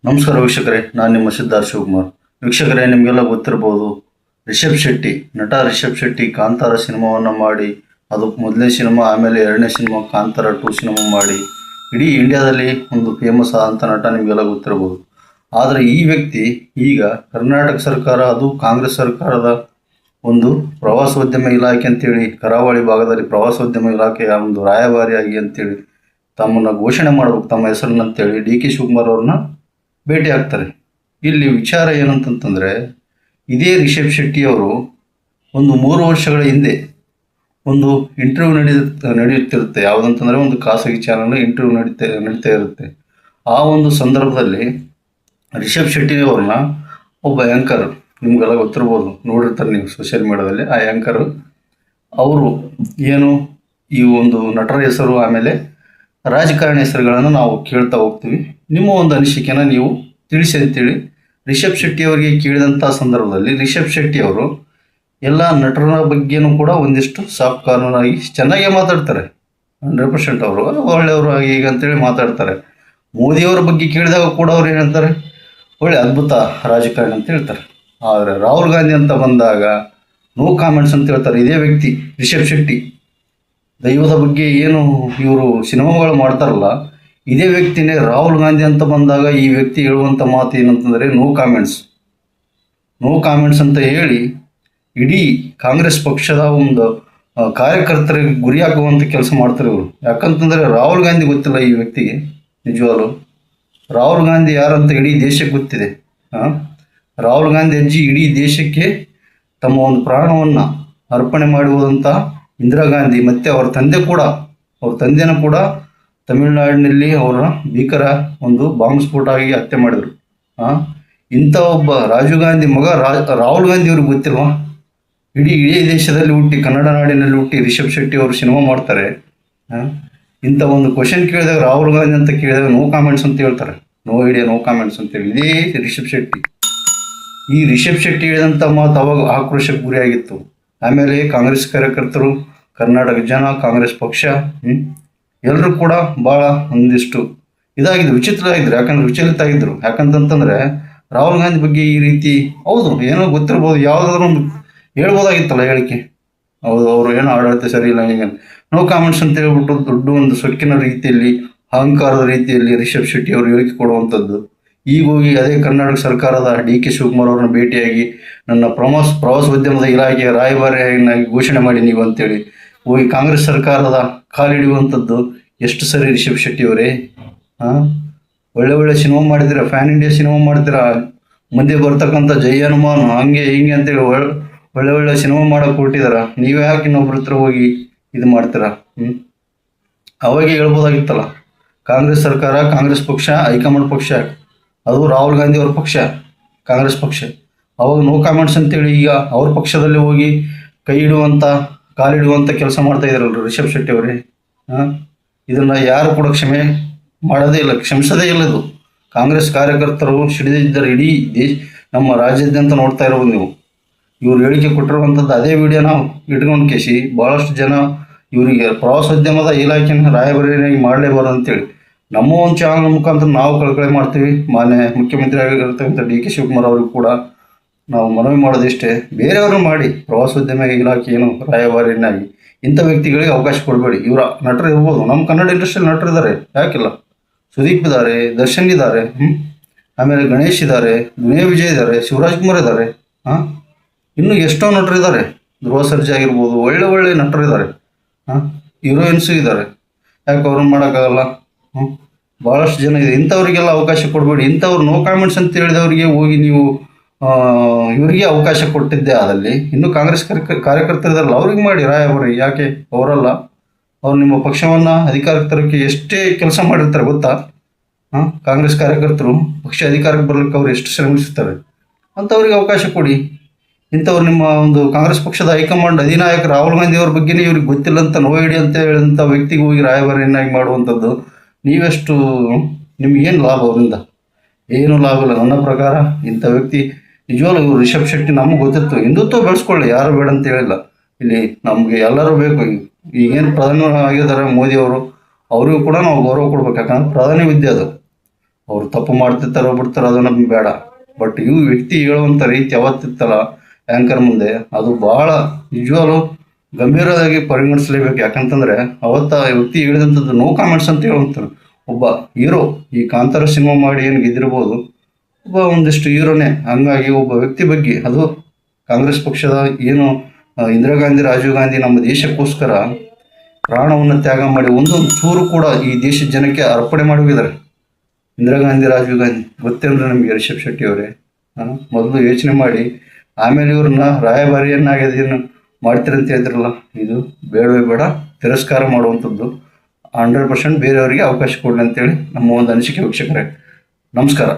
ನಮಸ್ಕಾರ ವೀಕ್ಷಕರೇ, ನಾನು ನಿಮ್ಮ ಸಿದ್ಧಾರ್ಥ ಶಿವಕುಮಾರ್. ವೀಕ್ಷಕರೇ, ನಿಮಗೆಲ್ಲ ಗೊತ್ತಿರಬಹುದು, ರಿಷಬ್ ಶೆಟ್ಟಿ, ನಟ ರಿಷಬ್ ಶೆಟ್ಟಿ ಕಾಂತಾರ ಸಿನಿಮಾವನ್ನು ಮಾಡಿ, ಅದು ಮೊದಲನೇ ಸಿನಿಮಾ, ಆಮೇಲೆ ಎರಡನೇ ಸಿನಿಮಾ ಕಾಂತಾರ 2 ಸಿನಿಮಾ ಮಾಡಿ ಇಡೀ ಇಂಡಿಯಾದಲ್ಲಿ ಒಂದು ಫೇಮಸ್ ಆದಂಥ ನಟ ನಿಮಗೆಲ್ಲ ಗೊತ್ತಿರಬಹುದು. ಆದರೆ ಈ ವ್ಯಕ್ತಿ ಈಗ ಕರ್ನಾಟಕ ಸರ್ಕಾರ, ಅದು ಕಾಂಗ್ರೆಸ್ ಸರ್ಕಾರದ ಒಂದು ಪ್ರವಾಸೋದ್ಯಮ ಇಲಾಖೆ ಅಂತೇಳಿ, ಕರಾವಳಿ ಭಾಗದಲ್ಲಿ ಪ್ರವಾಸೋದ್ಯಮ ಇಲಾಖೆಯ ಒಂದು ರಾಯಭಾರಿಯಾಗಿ ಅಂತೇಳಿ ತಮ್ಮನ್ನು ಘೋಷಣೆ ಮಾಡಬೇಕು, ತಮ್ಮ ಹೆಸರನ್ನಂತೇಳಿ ಡಿ ಕೆ ಶಿವಕುಮಾರ್ ಅವ್ರನ್ನ ಭೇಟಿ ಆಗ್ತಾರೆ. ಇಲ್ಲಿ ವಿಚಾರ ಏನಂತಂತಂದರೆ, ಇದೇ ರಿಷಬ್ ಶೆಟ್ಟಿಯವರು ಒಂದು 3 ವರ್ಷಗಳ ಹಿಂದೆ ಒಂದು ಇಂಟರ್ವ್ಯೂ ನಡೆಯುತ್ತಿರುತ್ತೆ. ಯಾವುದಂತಂದರೆ, ಒಂದು ಖಾಸಗಿ ಚಾನಲ್ ಇಂಟರ್ವ್ಯೂ ನಡೀತಾ ಇರುತ್ತೆ. ಆ ಒಂದು ಸಂದರ್ಭದಲ್ಲಿ ರಿಷಬ್ ಶೆಟ್ಟಿಯವ್ರನ್ನ ಒಬ್ಬ ಆ್ಯಂಕರ್, ನಿಮಗೆಲ್ಲ ಗೊತ್ತಿರ್ಬೋದು, ನೋಡಿರ್ತಾರೆ ನೀವು ಸೋಷಿಯಲ್ ಮೀಡಿಯಾದಲ್ಲಿ. ಆ ಆ್ಯಂಕರ್ ಅವರು ಏನು ಈ ಒಂದು ನಟರ ಹೆಸರು, ಆಮೇಲೆ ರಾಜಕಾರಣಿ ಹೆಸರುಗಳನ್ನು ನಾವು ಕೇಳ್ತಾ ಹೋಗ್ತೀವಿ. ನಿಮ್ಮ ಒಂದು ಅನಿಸಿಕೆನ ನೀವು ತಿಳಿಸಿ ಅಂತೇಳಿ ರಿಷಬ್ ಶೆಟ್ಟಿ ಅವರಿಗೆ ಕೇಳಿದಂಥ ಸಂದರ್ಭದಲ್ಲಿ ರಿಷಬ್ ಶೆಟ್ಟಿ ಅವರು ಎಲ್ಲ ನಟರ ಬಗ್ಗೆನೂ ಕೂಡ ಒಂದಿಷ್ಟು ಸಾಫ್ಟ್ ಕಾರ್ನರಾಗಿ ಚೆನ್ನಾಗೇ ಮಾತಾಡ್ತಾರೆ. 100% ಅವರು ಒಳ್ಳೆಯವರು ಆಗಿ ಈಗ ಅಂತೇಳಿ ಮಾತಾಡ್ತಾರೆ. ಮೋದಿಯವರ ಬಗ್ಗೆ ಕೇಳಿದಾಗ ಕೂಡ ಅವ್ರು ಏನಂತಾರೆ, ಒಳ್ಳೆ ಅದ್ಭುತ ರಾಜಕಾರಣಿ ಅಂತ ಹೇಳ್ತಾರೆ. ಆದರೆ ರಾಹುಲ್ ಗಾಂಧಿ ಅಂತ ಬಂದಾಗ ನೋ ಕಾಮೆಂಟ್ಸ್ ಅಂತ ಹೇಳ್ತಾರೆ. ಇದೇ ವ್ಯಕ್ತಿ ರಿಷಬ್ ಶೆಟ್ಟಿ ದೈವದ ಬಗ್ಗೆ ಏನು ಇವರು ಸಿನಿಮಾಗಳು ಮಾಡ್ತಾರಲ್ಲ, ಇದೇ ವ್ಯಕ್ತಿನೇ ರಾಹುಲ್ ಗಾಂಧಿ ಅಂತ ಬಂದಾಗ ಈ ವ್ಯಕ್ತಿ ಹೇಳುವಂಥ ಮಾತು ಏನಂತಂದರೆ ನೋ ಕಾಮೆಂಟ್ಸ್ ಅಂತ ಹೇಳಿ ಇಡೀ ಕಾಂಗ್ರೆಸ್ ಪಕ್ಷದ ಒಂದು ಕಾರ್ಯಕರ್ತರಿಗೆ ಗುರಿಯಾಗುವಂಥ ಕೆಲಸ ಮಾಡ್ತಾರೆ ಇವರು. ಯಾಕಂತಂದರೆ ರಾಹುಲ್ ಗಾಂಧಿ ಗೊತ್ತಿಲ್ಲ ಈ ವ್ಯಕ್ತಿಗೆ. ನಿಜವಾಗ್ಲು ರಾಹುಲ್ ಗಾಂಧಿ ಯಾರಂತ ಇಡೀ ದೇಶಕ್ಕೆ ಗೊತ್ತಿದೆ. ರಾಹುಲ್ ಗಾಂಧಿ ಅಜ್ಜಿ ಇಡೀ ದೇಶಕ್ಕೆ ತಮ್ಮ ಒಂದು ಪ್ರಾಣವನ್ನು ಅರ್ಪಣೆ ಮಾಡುವುದಂಥ ಇಂದಿರಾ ಗಾಂಧಿ, ಮತ್ತು ಅವ್ರ ತಂದೆನೂ ಕೂಡ ತಮಿಳುನಾಡಿನಲ್ಲಿ ಅವರ ಭೀಕರ ಒಂದು ಬಾಂಬ್ ಸ್ಫೋಟ ಆಗಿ ಹತ್ಯೆ ಮಾಡಿದರು. ಇಂಥ ಒಬ್ಬ ರಾಜೀವ್ ಗಾಂಧಿ ಮಗ ರಾಹುಲ್ ಗಾಂಧಿ ಅವ್ರಿಗೆ ಗೊತ್ತಿಲ್ವಾ? ಇಡೀ ದೇಶದಲ್ಲಿ ಹುಟ್ಟಿ, ಕನ್ನಡ ನಾಡಿನಲ್ಲಿ ಹುಟ್ಟಿ ರಿಷಬ್ ಶೆಟ್ಟಿ ಅವರು ಸಿನಿಮಾ ಮಾಡ್ತಾರೆ. ಇಂಥ ಒಂದು ಕ್ವಶನ್ ಕೇಳಿದಾಗ ರಾಹುಲ್ ಗಾಂಧಿ ಅಂತ ಕೇಳಿದಾಗ ನೋ ಕಾಮೆಂಟ್ಸ್ ಅಂತ ಹೇಳ್ತಾರೆ. ನೋ ಐಡಿಯಾ, ನೋ ಕಾಮೆಂಟ್ಸ್ ಅಂತೇಳಿ ಇದೇ ರಿಷಬ್ ಶೆಟ್ಟಿ. ಈ ರಿಷಬ್ ಶೆಟ್ಟಿ ಹೇಳಿದಂಥ ಮಾತು ಅವಾಗ ಆಕ್ರೋಶಕ್ಕೆ ಗುರಿಯಾಗಿತ್ತು. ಆಮೇಲೆ ಕಾಂಗ್ರೆಸ್ ಕಾರ್ಯಕರ್ತರು, ಕರ್ನಾಟಕ ಜನ, ಕಾಂಗ್ರೆಸ್ ಪಕ್ಷ ಎಲ್ಲರೂ ಕೂಡ ಭಾಳ ಒಂದಿಷ್ಟು ಇದಾಗಿದ್ರು, ವಿಚಿತ್ರ ಆಗಿದ್ರು. ವಿಚಲಿತ ಆಗಿದ್ರು. ಯಾಕಂತಂತಂದರೆ ರಾಹುಲ್ ಗಾಂಧಿ ಬಗ್ಗೆ ಈ ರೀತಿ, ಹೌದು ಏನೋ ಗೊತ್ತಿರ್ಬೋದು, ಯಾವುದಾದ್ರೂ ಒಂದು ಹೇಳ್ಬೋದಾಗಿತ್ತಲ್ಲ ಹೇಳಿಕೆ. ಹೌದು, ಅವರು ಏನೋ ಆಡಳಿತ ಸರಿ ಇಲ್ಲ, ಹೀಗೆ ನೋ ಕಾಮೆಂಟ್ಸ್ ಅಂತ ಹೇಳ್ಬಿಟ್ಟು ದೊಡ್ಡ ಒಂದು ಸೊಕ್ಕಿನ ರೀತಿಯಲ್ಲಿ, ಅಹಂಕಾರದ ರೀತಿಯಲ್ಲಿ ರಿಷಬ್ ಶೆಟ್ಟಿ ಅವರು ಹೇಳಿಕೆ ಕೊಡುವಂಥದ್ದು. ಈಗ ಹೋಗಿ ಅದೇ ಕರ್ನಾಟಕ ಸರ್ಕಾರದ ಡಿ ಕೆ ಶಿವಕುಮಾರ್ ಅವ್ರನ್ನ ಭೇಟಿಯಾಗಿ ನನ್ನ ಪ್ರವಾಸೋದ್ಯಮದ ಇಲಾಖೆಯ ರಾಯಭಾರಿಯಾಗಿ ಘೋಷಣೆ ಮಾಡಿ ನೀವು ಅಂತೇಳಿ ಹೋಗಿ ಕಾಂಗ್ರೆಸ್ ಸರ್ಕಾರದ ಕಾಲಿಡುವಂಥದ್ದು ಎಷ್ಟು ಸರಿ ರಿಷಬ್ ಶೆಟ್ಟಿ ಅವರೇ? ಒಳ್ಳೆ ಸಿನಿಮಾ ಮಾಡಿದ್ದೀರಾ, ಫ್ಯಾನ್ ಇಂಡಿಯಾ ಸಿನಿಮಾ ಮಾಡ್ತೀರಾ, ಮುಂದೆ ಬರ್ತಕ್ಕಂಥ ಜೈ ಹನುಮಾನ್ ಹಂಗೆ ಹಿಂಗೆ ಅಂತೇಳಿ ಒಳ್ಳೆ ಸಿನಿಮಾ ಮಾಡೋಕೆ ಕೊಟ್ಟಿದಾರ. ನೀವೇ ಯಾಕೆ ಇನ್ನೊಬ್ರ ಹತ್ರ ಹೋಗಿ ಇದು ಮಾಡ್ತೀರಾ? ಅವಾಗೇ ಹೇಳ್ಬೋದಾಗಿತ್ತಲ್ಲ. ಕಾಂಗ್ರೆಸ್ ಸರ್ಕಾರ, ಕಾಂಗ್ರೆಸ್ ಪಕ್ಷ, ಹೈಕಮಾಂಡ್ ಪಕ್ಷ, ಅದು ರಾಹುಲ್ ಗಾಂಧಿ ಅವ್ರ ಪಕ್ಷ, ಕಾಂಗ್ರೆಸ್ ಪಕ್ಷ. ಅವಾಗ ನೋ ಕಾಮೆಂಟ್ಸ್ ಅಂತೇಳಿ ಈಗ ಅವ್ರ ಪಕ್ಷದಲ್ಲಿ ಹೋಗಿ ಕೈ ಇಡುವಂಥ, ಕಾಲಿಡುವಂಥ ಕೆಲಸ ಮಾಡ್ತಾ ಇದ್ದಾರಲ್ರಿ ರಿಷಬ್ ಶೆಟ್ಟಿ ಅವರೇ. ಇದನ್ನು ಯಾರು ಕೂಡ ಕ್ಷಮೆ ಮಾಡೋದೇ ಇಲ್ಲ, ಕ್ಷಮಿಸೋದೇ ಇಲ್ಲ. ಇದು ಕಾಂಗ್ರೆಸ್ ಕಾರ್ಯಕರ್ತರು ಸಿಡಿದಿದ್ದಾರೆ ಇಡೀ ನಮ್ಮ ರಾಜ್ಯಾದ್ಯಂತ ನೋಡ್ತಾ ಇರೋದು ನೀವು. ಇವ್ರು ಹೇಳಿಕೆ ಕೊಟ್ಟಿರುವಂಥದ್ದು ಅದೇ ವಿಡಿಯೋ ನಾವು ಇಟ್ಕೊಂಡು ಕೇಸಿ ಭಾಳಷ್ಟು ಜನ ಇವರಿಗೆ ಪ್ರವಾಸೋದ್ಯಮದ ಇಲಾಖೆನ ರಾಯಭಾರಿಯಾಗಿ ಮಾಡಲೇಬಾರ್ದು ಅಂತೇಳಿ ನಮ್ಮ ಒಂದು ಚಾನಲ್ ಮುಖಾಂತರ ನಾವು ಕಳಕಳಿ ಮಾಡ್ತೀವಿ. ಮಾನ್ಯ ಮುಖ್ಯಮಂತ್ರಿ ಆಗಿರ್ತಕ್ಕಂಥ ಡಿ ಕೆ ಶಿವಕುಮಾರ್ ಅವ್ರಿಗೂ ಕೂಡ ನಾವು ಮನವಿ ಮಾಡೋದಿಷ್ಟೇ, ಬೇರೆಯವರು ಮಾಡಿ ಪ್ರವಾಸೋದ್ಯಮ ಇಲಾಖೆ ಏನು ರಾಯಭಾರಿಯನ್ನಾಗಿ ಇಂಥ ವ್ಯಕ್ತಿಗಳಿಗೆ ಅವಕಾಶ ಕೊಡಬೇಡಿ. ಇವರ ನಟರು ಇರ್ಬೋದು, ನಮ್ಮ ಕನ್ನಡ ಇಂಡಸ್ಟ್ರಿಯಲ್ಲಿ ನಟರಿದ್ದಾರೆ, ಯಾಕಿಲ್ಲ. ಸುದೀಪ್ ಇದ್ದಾರೆ, ದರ್ಶನ್ ಇದ್ದಾರೆ, ಆಮೇಲೆ ಗಣೇಶ್ ಇದ್ದಾರೆ, ದುನಿಯಾ ವಿಜಯ್ ಇದ್ದಾರೆ, ಶಿವರಾಜ್ ಕುಮಾರ್ ಇದ್ದಾರೆ, ಇನ್ನೂ ಎಷ್ಟೋ ನಟರಿದ್ದಾರೆ. ಧ್ರುವ ಸರ್ಜಾ ಆಗಿರ್ಬೋದು, ಒಳ್ಳೆ ನಟರಿದ್ದಾರೆ, ಹೀರೋಯಿನ್ಸು ಇದ್ದಾರೆ. ಯಾಕೆ ಅವ್ರನ್ನ ಮಾಡೋಕ್ಕಾಗಲ್ಲ? ಭಾಳಷ್ಟು ಜನ ಇದೆ. ಇಂಥವ್ರಿಗೆಲ್ಲ ಅವಕಾಶ ಕೊಡಬೇಡಿ. ಇಂಥವ್ರು ನೋ ಕಾಮೆಂಟ್ಸ್ ಅಂತ ಹೇಳಿದವರಿಗೆ ಹೋಗಿ ನೀವು ಇವರಿಗೆ ಅವಕಾಶ ಕೊಟ್ಟಿದ್ದೆ ಆದಲ್ಲಿ, ಇನ್ನು ಕಾಂಗ್ರೆಸ್ ಕಾರ್ಯಕರ್ತರಿದಾರಲ್ಲ ಅವ್ರಿಗೆ ಮಾಡಿ ರಾಯಭಾರಿ. ಯಾಕೆ ಅವರಲ್ಲ? ಅವ್ರು ನಿಮ್ಮ ಪಕ್ಷವನ್ನು ಅಧಿಕಾರಕ್ಕೆ ತರೋಕ್ಕೆ ಎಷ್ಟೇ ಕೆಲಸ ಮಾಡಿರ್ತಾರೆ ಗೊತ್ತಾ? ಕಾಂಗ್ರೆಸ್ ಕಾರ್ಯಕರ್ತರು ಪಕ್ಷ ಅಧಿಕಾರಕ್ಕೆ ಬರಲಿಕ್ಕೆ ಅವ್ರು ಎಷ್ಟು ಶ್ರಮಿಸುತ್ತಾರೆ. ಅಂಥವ್ರಿಗೆ ಅವಕಾಶ ಕೊಡಿ. ಇಂಥವ್ರು ನಿಮ್ಮ ಒಂದು ಕಾಂಗ್ರೆಸ್ ಪಕ್ಷದ ಹೈಕಮಾಂಡ್ ಅಧಿನಾಯಕ ರಾಹುಲ್ ಗಾಂಧಿ ಅವ್ರ ಬಗ್ಗೆನೇ ಇವ್ರಿಗೆ ಗೊತ್ತಿಲ್ಲ ಅಂತ ನೋ ಐಡಿ ಅಂತ ಹೇಳಿದಂಥ ವ್ಯಕ್ತಿಗೆ ಹೋಗಿ ರಾಯಭಾರಿಯನ್ನಾಗಿ ಮಾಡುವಂಥದ್ದು ನೀವೆಷ್ಟು, ನಿಮಗೇನು ಲಾಭ ಅವರಿಂದ? ಏನೂ ಲಾಭ ಇಲ್ಲ ನನ್ನ ಪ್ರಕಾರ. ಇಂಥ ವ್ಯಕ್ತಿ ನಿಜವಾಗ್ಲೂ ರಿಷಬ್ ಶೆಟ್ಟಿ ನಮಗೆ ಗೊತ್ತಿತ್ತು. ಹಿಂದುತ್ವ ಬೆಳೆಸ್ಕೊಳ್ಳಿ, ಯಾರು ಬೇಡ ಅಂತ ಹೇಳಿಲ್ಲ. ಇಲ್ಲಿ ನಮಗೆ ಎಲ್ಲರೂ ಬೇಕು. ಈಗೇನು ಪ್ರಧಾನಿ ಆಗಿದ್ದಾರೆ ಮೋದಿ ಅವರು, ಅವರಿಗೂ ಕೂಡ ನಾವು ಗೌರವ ಕೊಡ್ಬೇಕು. ಯಾಕಂದ್ರೆ ಪ್ರಧಾನಿ ವಿದ್ಯೆ ಅದು. ಅವ್ರು ತಪ್ಪು ಮಾಡ್ತಿರ್ತಾರೋ ಬಿಡ್ತಾರೋ ಅದು ನಮ್ಗೆ ಬೇಡ. ಬಟ್ ಇವು ವ್ಯಕ್ತಿ ಹೇಳುವಂಥ ರೀತಿ ಯಾವತ್ತಿತ್ತಲ್ಲ ಆ್ಯಂಕರ್ ಮುಂದೆ, ಅದು ಭಾಳ ನಿಜವಾಗ್ಲೂ ಗಂಭೀರವಾಗಿ ಪರಿಗಣಿಸಲೇಬೇಕು. ಯಾಕಂತಂದರೆ ಅವತ್ತ ಆ ವ್ಯಕ್ತಿ ಹೇಳಿದಂಥದ್ದು ನೋ ಕಾಮೆಂಟ್ಸ್ ಅಂತ ಹೇಳುವಂಥದ್ದು. ಒಬ್ಬ ಹೀರೋ ಈ ಕಾಂತಾರ ಸಿನಿಮಾ ಮಾಡಿ ಏನು ಗೆದ್ದಿರ್ಬೋದು, ಒಬ್ಬ ಒಂದಿಷ್ಟು ಹೀರೋನೇ. ಹಂಗಾಗಿ ಒಬ್ಬ ವ್ಯಕ್ತಿ ಬಗ್ಗೆ, ಅದು ಕಾಂಗ್ರೆಸ್ ಪಕ್ಷದ ಏನು ಇಂದಿರಾ ಗಾಂಧಿ, ರಾಜೀವ್ ಗಾಂಧಿ ನಮ್ಮ ದೇಶಕ್ಕೋಸ್ಕರ ಪ್ರಾಣವನ್ನು ತ್ಯಾಗ ಮಾಡಿ ಒಂದೊಂದು ಚೂರು ಕೂಡ ಈ ದೇಶದ ಜನಕ್ಕೆ ಅರ್ಪಣೆ ಮಾಡಿ ಹೋಗಿದ್ದಾರೆ. ಇಂದಿರಾ ಗಾಂಧಿ, ರಾಜೀವ್ ಗಾಂಧಿ ಗೊತ್ತೇನ್ರಿ ನಮಗೆ ರಿಷಬ್ ಶೆಟ್ಟಿ ಅವರೇ. ಮೊದಲು ಯೋಚನೆ ಮಾಡಿ ಆಮೇಲೆ ಇವ್ರನ್ನ ರಾಯಭಾರಿಯನ್ನಾಗೇನು ಮಾಡ್ತೀರಂತ ಹೇಳಿದ್ರಲ್ಲ, ಇದು ಬೇಡವೇ ಬೇಡ, ತಿರಸ್ಕಾರ ಮಾಡುವಂಥದ್ದು. 100% ಬೇರೆಯವರಿಗೆ ಅವಕಾಶ ಕೊಡಲಿ ಅಂತೇಳಿ ನಮ್ಮ ಒಂದು ಅನಿಸಿಕೆ ವೀಕ್ಷಕರೇ. ನಮಸ್ಕಾರ.